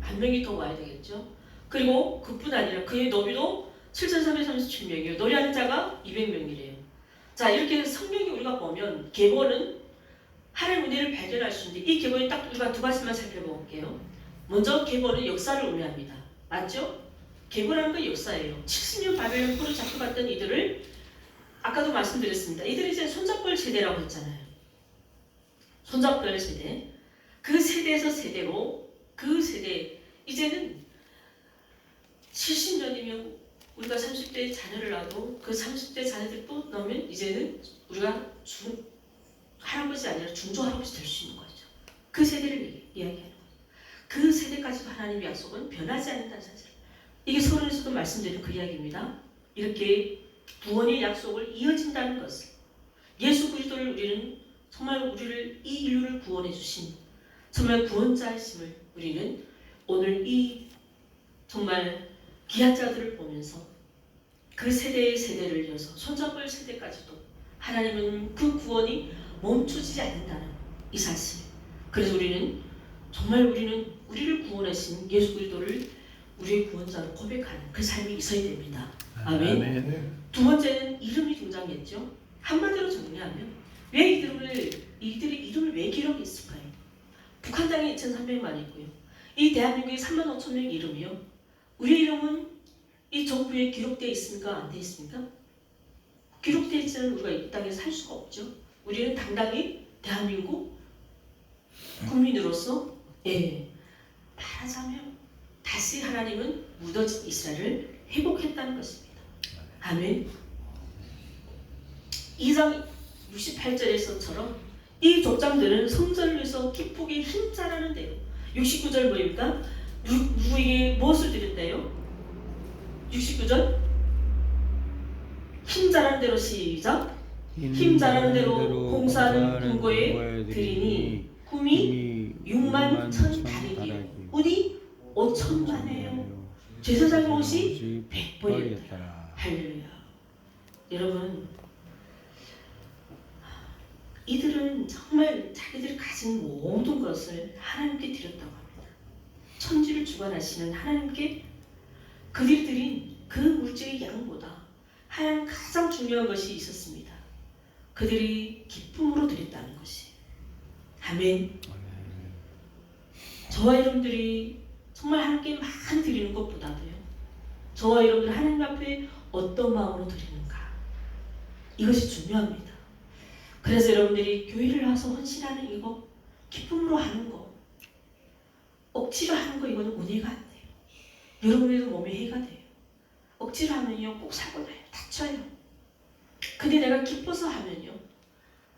Speaker 1: 한 명이 더 와야 되겠죠. 그리고 그뿐 아니라 그의 너비도 7,337명이에요. 노래하는 자가 200명이래요. 자, 이렇게 성경이 우리가 보면 계보는 하나님 은혜를 발견할 수 있는데 이 계보에 딱 우리가 두 가지만 살펴볼게요. 먼저 계보는 역사를 의미합니다. 맞죠? 계보라는 건 역사예요. 70년 바벨론 포로 잡혀갔던 이들을 아까도 말씀드렸습니다. 이들이 이제 손잡벌 세대라고 했잖아요. 손잡벌 세대. 그 세대에서 세대로 그 세대 이제는 70년이면 우리가 30대 자녀를 낳아도 그 30대 자녀들 또 넣으면 이제는 우리가 할아버지 아니라 중조 할아버지 될 수 있는 거죠. 그 세대를 이야기하는 거죠. 그 세대까지도 하나님의 약속은 변하지 않는다는 사실. 이게 서론에서도 말씀드린 그 이야기입니다. 이렇게 구원의 약속을 이어진다는 것을 예수 그리스도를 우리는 정말 우리를 이 인류를 구원해 주신 정말 구원자이심을 우리는 오늘 이 정말 귀한 자들을 보면서 그 세대의 세대를 이어서 손잡을 세대까지도 하나님은 그 구원이 멈추지 않는다는 이 사실. 그래서 우리는 정말 우리를 구원하신 예수 그리스도를 우리의 구원자로 고백하는 그 삶이 있어야 됩니다. 아멘. 두 번째는 이름이 등장했죠. 한마디로 정리하면 왜 이들이 이름을 왜 기록했을까요? 북한 땅에 2,300만 있고요. 이 대한민국에 35,000명 이름이요. 우리 이름은 이 정부에 기록되어 있습니까? 안 되어 있습니까? 기록되어 있지는 우리가 이 땅에 살 수가 없죠. 우리는 당당히 대한민국 국민으로서 말하자면 다시 하나님은 무너진 이스라엘을 회복했다는 것입니다. 아멘. 2장 68절에서처럼 이 족장들은 성전을 위해서 기쁘게 힘자라는데요. 69절 뭐입니까? 누구에게 무엇을 드렸대요? 69절 힘자라는 대로 시작. 힘자라는 대로 봉사하는 금고에 드리니 kum이 6만 천 달이요 운이 5천만이에요. 제사장 옷이 100벌이었다. 할렐루야. 여러분, 이들은 정말 자기들이 가진 모든 것을 하나님께 드렸다고 합니다. 천지를 주관하시는 하나님께 그들이 드린 그 물질의 양보다 하나님 가장 중요한 것이 있었습니다. 그들이 기쁨으로 드렸다는 것이. 아멘. 저와 여러분들이 정말 하나님께 많이 드리는 것보다도요, 저와 여러분들 하나님 앞에 어떤 마음으로 드리는가, 이것이 중요합니다. 그래서 여러분들이 교회를 와서 헌신하는 이거, 기쁨으로 하는 거, 억지로 하는 거, 이거는 은혜가 안 돼요. 여러분들도 몸에 해가 돼요. 억지로 하면요 꼭 사고 나요. 다쳐요. 근데 내가 기뻐서 하면요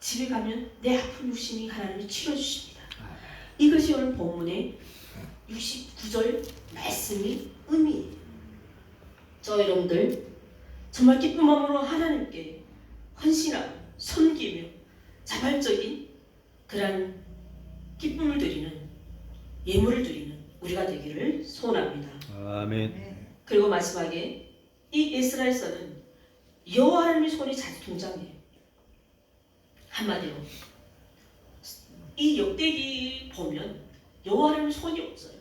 Speaker 1: 집에 가면 내 아픈 육신이 하나님이 치료주십니다. 이것이 오늘 본문의 69절 말씀이 의미예요. 저 여러분들 정말 기쁜 마음으로 하나님께 헌신하고 섬기며 자발적인 그런 기쁨을 드리는, 예물을 드리는 우리가 되기를 소원합니다.
Speaker 2: 아멘.
Speaker 1: 그리고 마지막에 이 에스라에서는 여호와 하나님의 손이 자주 등장해요. 한마디로 이 역대기 보면 여호와 하나님의 손이 없어요.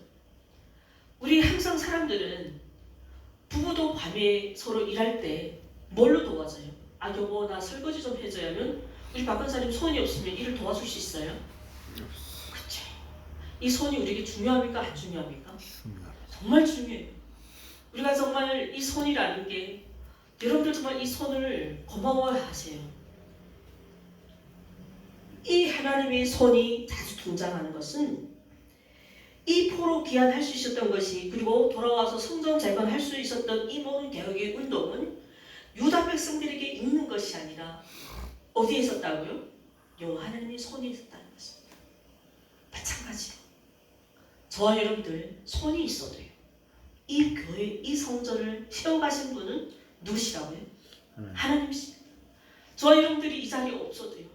Speaker 1: 우리 항상 사람들은 부부도 밤에 서로 일할 때 뭘로 도와줘요? 아 여보 나 설거지 좀 해줘야 하면 우리 박근사님 손이 없으면 일을 도와줄 수 있어요? 그쵸? 이 손이 우리에게 중요합니까? 안 중요합니까? 정말 중요해요. 우리가 정말 이 손이라는 게 여러분들 정말 이 손을 고마워하세요. 이 하나님의 손이 자주 등장하는 것은 이 포로 귀환할 수 있었던 것이, 그리고 돌아와서 성전 재건할 수 있었던 이 모든 개혁의 운동은 유다 백성들에게 있는 것이 아니라 어디에 있었다고요? 여호와 하나님의 손이 있었다는 것입니다. 마찬가지로 저와 여러분들 손이 있어도요, 이 교회, 이 성전을 세워가신 분은 누구시라고요? 하나님이십니다. 저와 여러분들이 이 자리에 없어도요,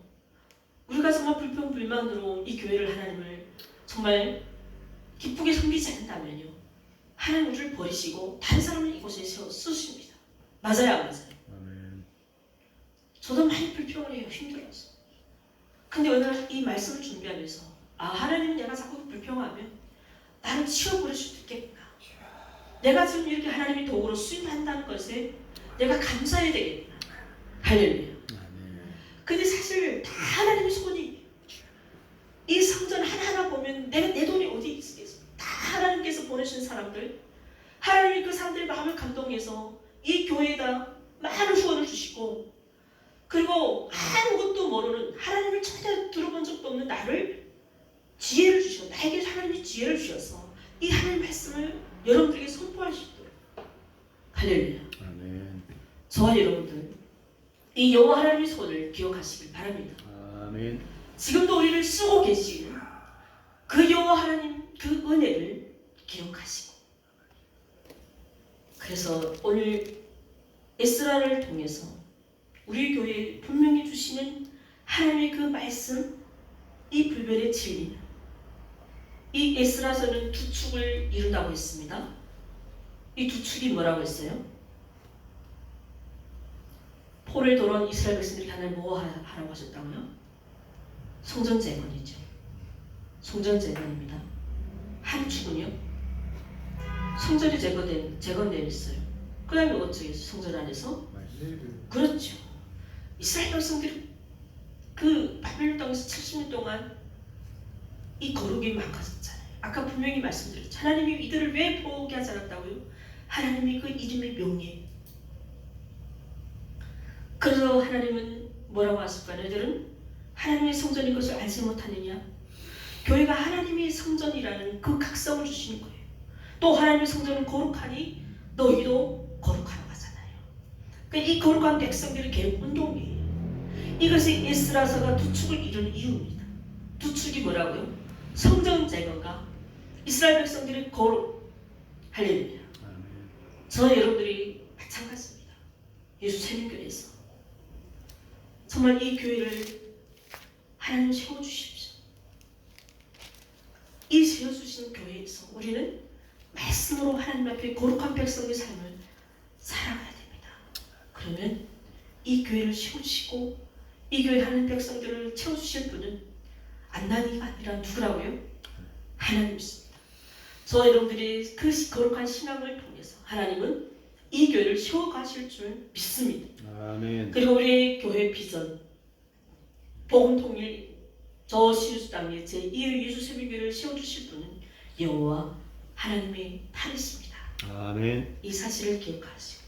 Speaker 1: 우리가 정말 불평불만으로 이 교회를, 하나님을 정말 기쁘게 섬기지 않는다면요, 하나님 우리를 버리시고 다른 사람을 이곳에 세워 쓰십니다. 맞아요, 안 맞아요? 저도 많이 불평을 해요. 힘들어서. 근데 오늘 이 말씀을 준비하면서 하나님은 내가 자꾸 불평하면 나를 치워버릴 수도 있겠구나. 내가 지금 이렇게 하나님의 도구로 쓰임한다는 것에 내가 감사해야 되겠구나. 할렐루야. 하나님의 손이 이 성전 하나하나 보면 내 돈이 어디 있겠어? 다 하나님께서 보내신 사람들, 하나님이 그 사람들의 마음을 감동해서 이 교회에다 많은 후원을 주시고, 그리고 아무것도 모르는 하나님을 전혀 들어본 적도 없는 나를 지혜를 주셔. 나에게 하나님이 지혜를 주셔서 이 하나님 말씀을 여러분들에게 선포할 수 있도록. 할렐루야.
Speaker 2: 아멘.
Speaker 1: 저와 여러분들 이 여호와 하나님의 손을 기억하시길 바랍니다.
Speaker 2: 아멘.
Speaker 1: 지금도 우리를 쓰고 계시는 그 여호와 하나님 그 은혜를 기억하시고, 그래서 오늘 에스라를 통해서 우리 교회에 분명히 주시는 하나님의 그 말씀, 이 불변의 진리는 이 에스라서는 두 축을 이룬다고 했습니다. 이 두 축이 뭐라고 했어요? 포를 돌아온 이스라엘 백성들이 하나님 뭐 하라고 하셨다고요? 성전 재건이죠. 성전 재건입니다. 한 축은요, 성전이 재건되어 있어요. 그 다음에 어떻게 했어요? 성전 안에서? 그렇죠. 이스라엘 백성들이 그 바벨론 땅에서 70년 동안 이 거룩이 망가졌잖아요. 아까 분명히 말씀드렸죠. 하나님이 이들을 왜 포기하지 않았다고요? 하나님이 그 이름의 명예. 그래서 하나님은 뭐라고 하실까요? 너희들은 하나님의 성전인 것을 알지 못하느냐? 교회가 하나님의 성전이라는 그 각성을 주시는 거예요. 또 하나님의 성전은 거룩하니 너희도 거룩하라고 하잖아요. 그러니까 이 거룩한 백성들의 개혁 운동이에요. 이것이 에스라서가 두 축을 이루는 이유입니다. 두 축이 뭐라고요? 성전 재건과 이스라엘 백성들의 거룩. 할렐루야. 저 여러분들이 마찬가지입니다. 예수 세민교회에서 정말 이 교회를 하나님 세워주십시오. 이 세워주신 교회에서 우리는 말씀으로 하나님 앞에 거룩한 백성의 삶을 살아가야 됩니다. 그러면 이 교회를 세우시고 이 교회 하나님 백성들을 채워주실 분은 안나니가 아니라 누구라고요? 하나님이십니다. 저 여러분들이 그 거룩한 신앙을 통해서 하나님은 이 교회를 세워가실 줄 믿습니다.
Speaker 2: 아멘.
Speaker 1: 그리고 우리 교회 비전, 복음 통일, 저 시우스 땅에 제2회 예수 세민교회를 세워주실 분은 여호와 하나님의 팔이십니다.
Speaker 2: 아멘.
Speaker 1: 이 사실을 기억하시고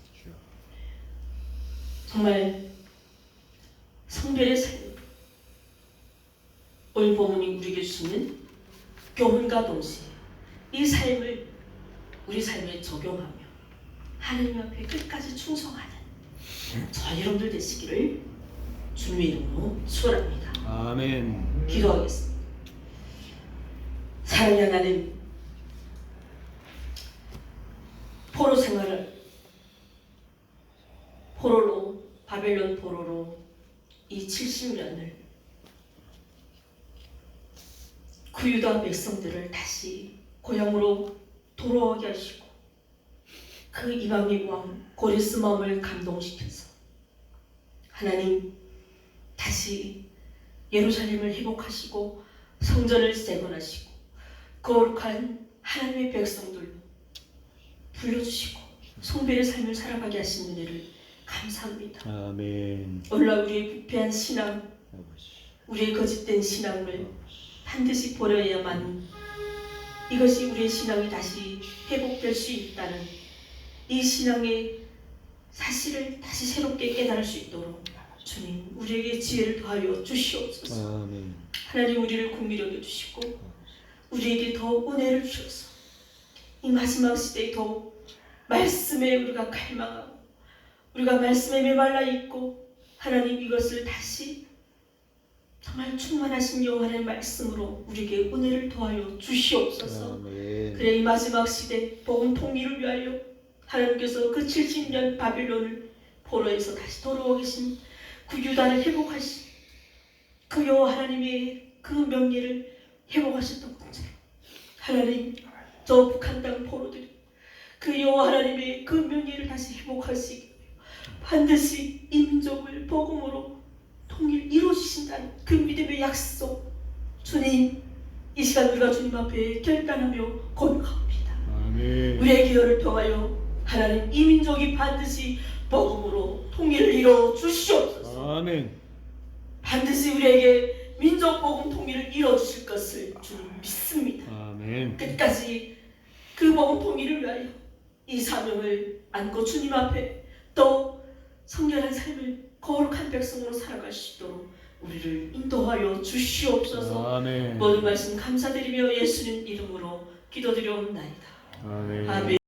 Speaker 1: 정말 성별의 삶, 오늘 본문이 우리에게 주시는 교훈과 동시에 이 삶을 우리 삶에 적용하며 하나님 앞에 끝까지 충성하는 저 여러분들 되시기를 주님의 이름으로 축원합니다.
Speaker 2: 아멘.
Speaker 1: 기도하겠습니다. 사랑의 하나님, 포로 생활을 포로로 바벨론 포로로 이 70년을 그 유다 백성들을 다시 고향으로 돌아오게 하시고 그 이방의 왕 고레스 마음을 감동시켜서 하나님 다시 예루살렘을 회복하시고 성전을 재건하시고 거룩한 하나님의 백성들로 불러주시고 성별의 삶을 살아가게 하신 은혜를 감사합니다.
Speaker 2: 아멘.
Speaker 1: 오늘날 우리의 부패한 신앙,
Speaker 2: 아버지.
Speaker 1: 우리의 거짓된 신앙을 반드시 버려야만 이것이 우리의 신앙이 다시 회복될 수 있다는 이 신앙의 사실을 다시 새롭게 깨달을 수 있도록 주님 우리에게 지혜를 더하여 주시옵소서.
Speaker 2: 아멘.
Speaker 1: 하나님 우리를 긍휼히 여겨주시고 우리에게 더욱 은혜를 주셔서 이 마지막 시대에 더욱 말씀에 우리가 갈망하고 우리가 말씀에 메말라 있고 하나님 이것을 다시 정말 충만하신 여호와의 말씀으로 우리에게 은혜를 더하여 주시옵소서.
Speaker 2: 아멘.
Speaker 1: 그래 이 마지막 시대 복음 통일을 위하여 하나님께서 그 70년 바빌론을 포로에서 다시 돌아오고 계신 그 유다를 회복하신 그 여호와 하나님의 그 명예를 회복하셨던 것처럼 하나님 저 북한 땅 포로들이 그 여호와 하나님의 그 명예를 다시 회복하시기 반드시 이 민족을 복음으로 통일 이루어주신다는 그 믿음의 약속 주님 이 시간 우리가 주님 앞에 결단하며 고백합니다.
Speaker 2: 아멘.
Speaker 1: 우리의 기도를 통하여 하나님 이 민족이 반드시 복음으로 통일을 이루어 주시옵소서.
Speaker 2: 아멘.
Speaker 1: 반드시 우리에게 민족 복음 통일을 이뤄주실 것을 주님 믿습니다.
Speaker 2: 아멘.
Speaker 1: 끝까지 그 복음 통일을 위하여 이 사명을 안고 주님 앞에 또 성결한 삶을 거룩한 백성으로 살아갈 수 있도록 우리를 인도하여 주시옵소서.
Speaker 2: 아멘.
Speaker 1: 모든 말씀 감사드리며 예수님 이름으로 기도드려옵나이다.
Speaker 2: 아멘.
Speaker 1: 아멘.